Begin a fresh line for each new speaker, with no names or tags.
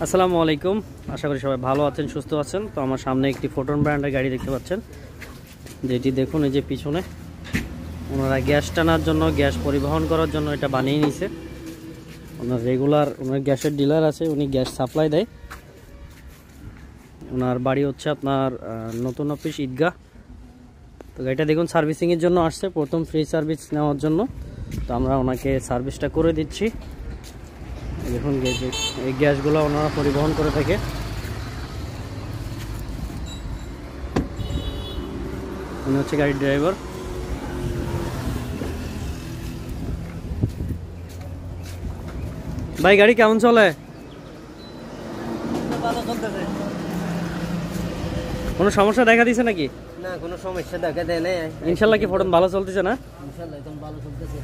আসসালামু আলাইকুম, আশা করি সবাই ভালো আছেন, সুস্থ আছেন। তো আমার সামনে একটি ফোটন ব্র্যান্ডের গাড়ি দেখতে পাচ্ছেন, যেটি দেখুন এই যে পিছনে ওনারা গ্যাস টানার জন্য, গ্যাস পরিবহন করার জন্য এটা বানিয়ে নিয়েছে। ওনার রেগুলার ওনার গ্যাসের ডিলার আছে, উনি গ্যাস সাপ্লাই দেয়। ওনার বাড়ি হচ্ছে আপনার নতুন অফিস ঈদগাহ। তো গাড়িটা দেখুন সার্ভিসিংয়ের জন্য আসছে, প্রথম ফ্রি সার্ভিস নেওয়ার জন্য। তো আমরা ওনাকে সার্ভিসটা করে দিচ্ছি। দেখুন এই গ্যাসগুলো ওনারা পরিবহন করে থাকে। উনি হচ্ছে গাড়ির ড্রাইভার। ভাই গাড়ি কেমন চলে? কোনো সমস্যা দেখা দিছে নাকি?
না, কোনো সমস্যা দেখা দেয় না।
ইনশাল্লাহ কি ফোটন ভালো চলতেছে না?
ইনশাআল্লাহ একদম ভালো চলতেছে।